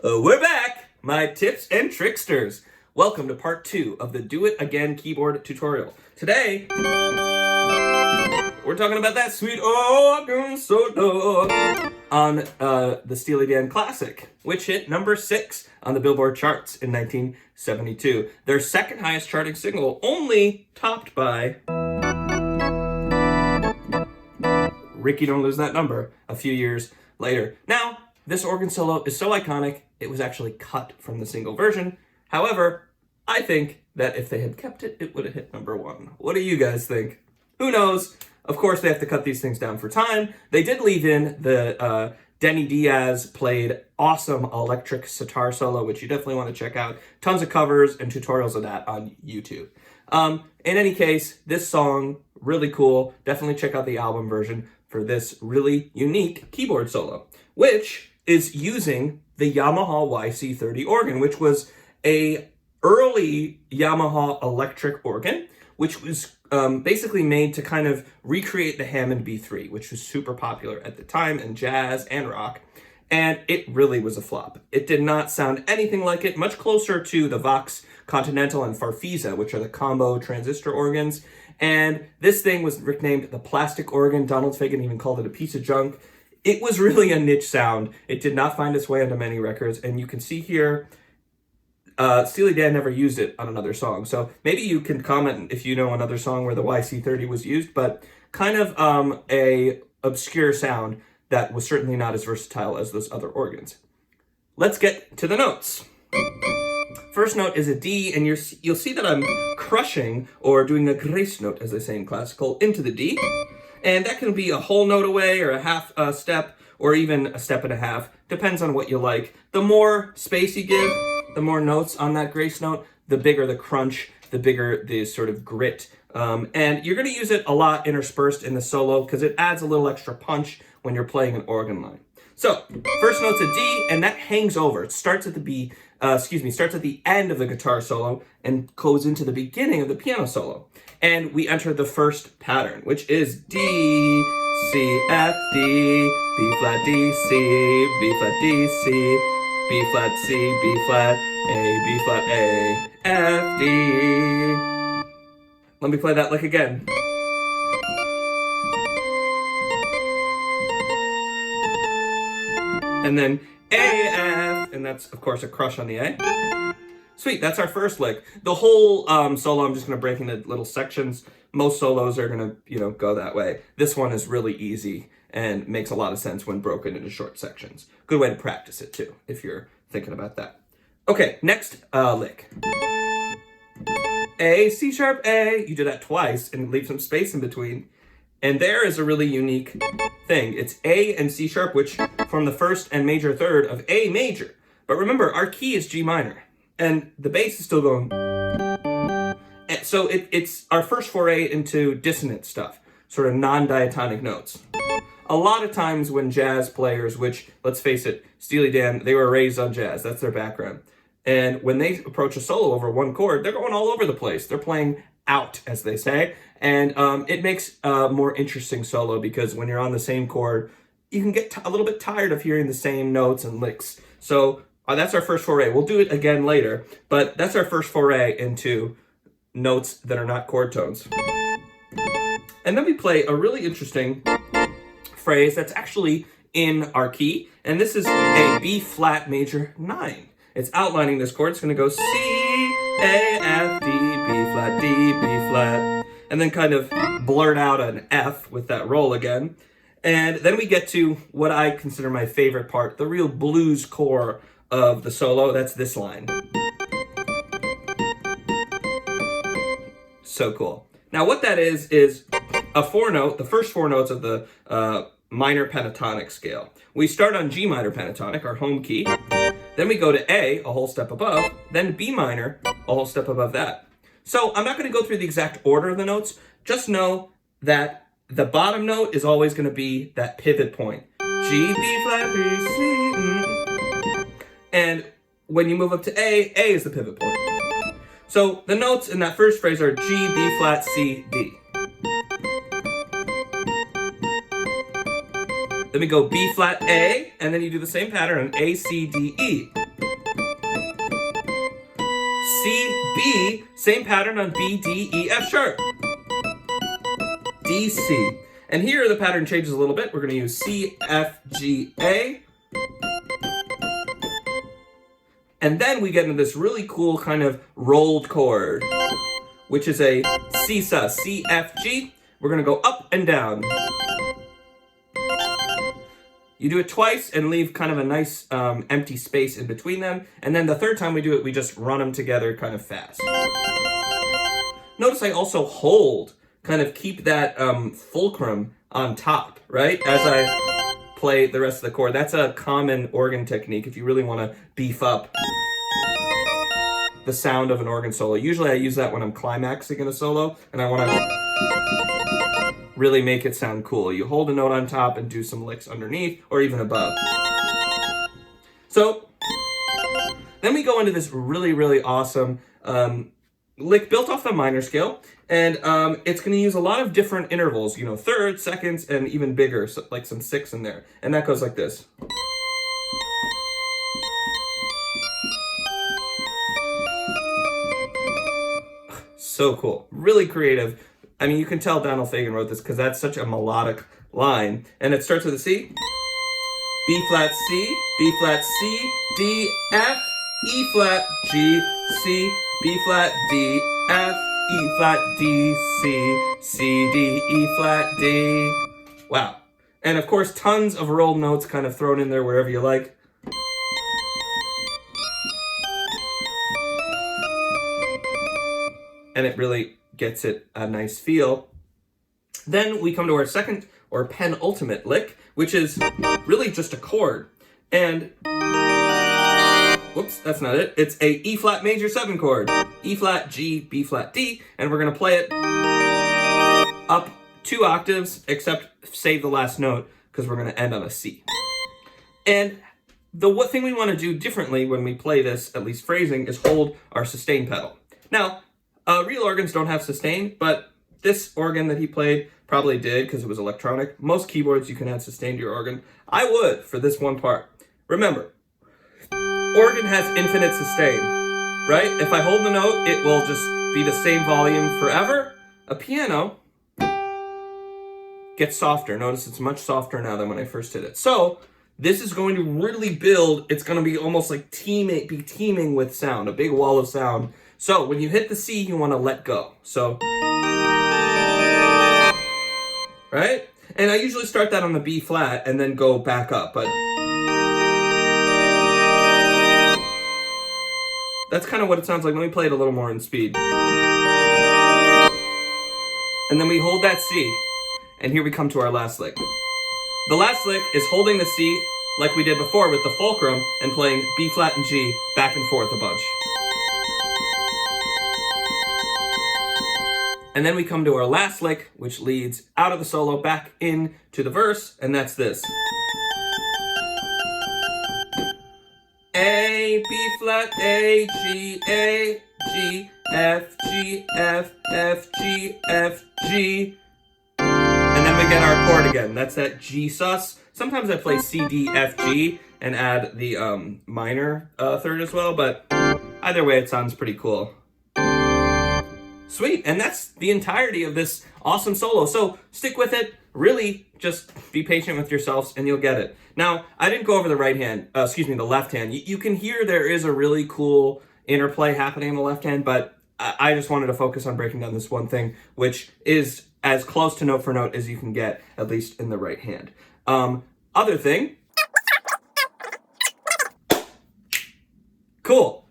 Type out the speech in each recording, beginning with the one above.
We're back, my tips and tricksters. Welcome to part 2 of the Do It Again keyboard tutorial. Today, we're talking about that sweet organ solo on the Steely Dan classic, which hit number 6 on the Billboard charts in 1972. Their second highest charting single, only topped by Ricky Don't Lose That Number a few years later. Now, this organ solo is so iconic, it was actually cut from the single version. However, I think that if they had kept it, it would have hit number 1. What do you guys think? Who knows? Of course, they have to cut these things down for time. They did leave in the Denny Diaz played awesome electric sitar solo, which you definitely want to check out. Tons of covers and tutorials of that on YouTube. In any case, this song, really cool. Definitely check out the album version for this really unique keyboard solo, which is using the Yamaha YC-30 organ, which was a early Yamaha electric organ, which was basically made to kind of recreate the Hammond B3, which was super popular at the time in jazz and rock, and it really was a flop. It did not sound anything like it, much closer to the Vox Continental and Farfisa, which are the combo transistor organs, and this thing was nicknamed the plastic organ. Donald Fagen even called it a piece of junk. It was really a niche sound. It did not find its way onto many records, and you can see here, Steely Dan never used it on another song. So maybe you can comment if you know another song where the YC-30 was used, but kind of a obscure sound that was certainly not as versatile as those other organs. Let's get to the notes. First note is a D, and you'll see that I'm crushing, or doing a grace note, as they say in classical, into the D. And that can be a whole note away, or a half step, or even a step and a half. Depends on what you like. The more space you give, the more notes on that grace note, the bigger the crunch, the bigger the sort of grit. And you're going to use it a lot interspersed in the solo because it adds a little extra punch when you're playing an organ line. So, first note's a D, and that hangs over. It starts at the starts at the end of the guitar solo and goes into the beginning of the piano solo. And we enter the first pattern, which is D, C, F, D, B flat, D, C, B flat, D, C, B flat, C, B flat, A, B flat, A, F, D. Let me play that lick again. And then A, F, and that's, of course, a crush on the A. Sweet, that's our first lick. The whole solo, I'm just going to break into little sections. Most solos are going to, go that way. This one is really easy and makes a lot of sense when broken into short sections. Good way to practice it, too, if you're thinking about that. Okay, next lick. A, C sharp, A. You do that twice and leave some space in between. And there is a really unique thing. It's A and C sharp, which form the first and major third of A major. But remember, our key is G minor. And the bass is still going. And so it's our first foray into dissonant stuff, sort of non-diatonic notes. A lot of times when jazz players, which, let's face it, Steely Dan, they were raised on jazz. That's their background. And when they approach a solo over one chord, they're going all over the place. They're playing out, as they say. And it makes a more interesting solo because when you're on the same chord, you can get a little bit tired of hearing the same notes and licks. So that's our first foray. We'll do it again later, but that's our first foray into notes that are not chord tones. And then we play a really interesting phrase that's actually in our key, and this is a B flat major 9. It's outlining this chord. It's going to go C, A, F, D, B flat, D, B flat, and then kind of blurt out an F with that roll again. And then we get to what I consider my favorite part, the real blues core of the solo. That's this line. So cool. Now what that is a 4-note, the first 4 notes of the minor pentatonic scale. We start on G minor pentatonic, our home key. Then we go to A, a whole step above, then B minor, a whole step above that. So I'm not going to go through the exact order of the notes. Just know that the bottom note is always going to be that pivot point. G, B flat, B, C, And when you move up to A is the pivot point. So the notes in that first phrase are G, B flat, C, D. Then we go B flat A, and then you do the same pattern on A, C, D, E. C, B, same pattern on B, D, E, F sharp. D, C. And here the pattern changes a little bit. We're going to use C, F, G, A. And then we get into this really cool kind of rolled chord, which is a C sus, C, F, G. We're going to go up and down. You do it twice and leave kind of a nice empty space in between them. And then the third time we do it, we just run them together kind of fast. Notice I also hold, kind of keep that fulcrum on top, right? As I play the rest of the chord. That's a common organ technique if you really want to beef up the sound of an organ solo. Usually I use that when I'm climaxing in a solo and I want to really make it sound cool. You hold a note on top and do some licks underneath or even above. So then we go into this really, really awesome lick built off the minor scale. And it's going to use a lot of different intervals, you know, thirds, seconds, and even bigger, so like some six in there. And that goes like this. So cool. Really creative. I mean, you can tell Donald Fagen wrote this because that's such a melodic line. And it starts with a C, B flat C, B flat C, D, F, E flat, G, C, B flat, D, F, E flat, D, C, C, D, E flat, D. Wow. And of course, tons of rolled notes kind of thrown in there wherever you like. And it really gets it a nice feel. Then we come to our second or penultimate lick, which is really just a chord. And whoops, that's not it. It's a E flat major 7 chord. E flat, G, B flat, D, and we're gonna play it up 2 octaves, except save the last note because we're gonna end on a C. And the one thing we wanna do differently when we play this, at least phrasing, is hold our sustain pedal. Now, real organs don't have sustain, but this organ that he played probably did because it was electronic. Most keyboards you can add sustain to your organ. I would for this one part. Remember, organ has infinite sustain, right? If I hold the note, it will just be the same volume forever. A piano gets softer. Notice it's much softer now than when I first did it. So this is going to really build, it's going to be almost like teeming with sound, a big wall of sound. So when you hit the C, you want to let go. So, right? And I usually start that on the B flat and then go back up, but that's kind of what it sounds like. Let me play it a little more in speed. And then we hold that C, and here we come to our last lick. The last lick is holding the C like we did before with the fulcrum and playing B flat and G back and forth a bunch. And then we come to our last lick, which leads out of the solo back into the verse, and that's this. A, B flat, A, G, F, G, F, F, G, F, G. And then we get our chord again. That's that G sus. Sometimes I play C, D, F, G and add the minor third as well, but either way it sounds pretty cool. Sweet, and that's the entirety of this awesome solo. So stick with it. Really, just be patient with yourselves and you'll get it. Now, I didn't go over the the left hand. You can hear there is a really cool interplay happening in the left hand, but I just wanted to focus on breaking down this one thing, which is as close to note for note as you can get, at least in the right hand. Other thing. Cool.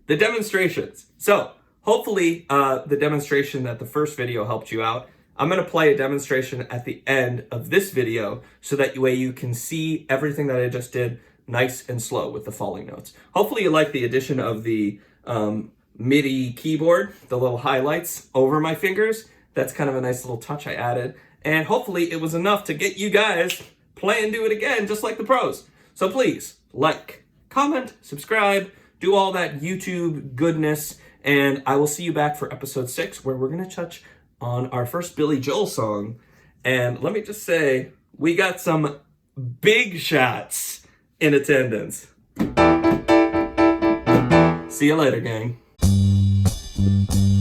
The demonstrations. So, hopefully, the demonstration that the first video helped you out. I'm going to play a demonstration at the end of this video so that way you can see everything that I just did nice and slow with the falling notes. Hopefully you like the addition of the MIDI keyboard, the little highlights over my fingers. That's kind of a nice little touch I added. And hopefully it was enough to get you guys play and do it again just like the pros. So please, like, comment, subscribe, do all that YouTube goodness. And I will see you back for episode 6 where we're going to touch on our first Billy Joel song. And let me just say, we got some big shots in attendance. See you later, gang. you.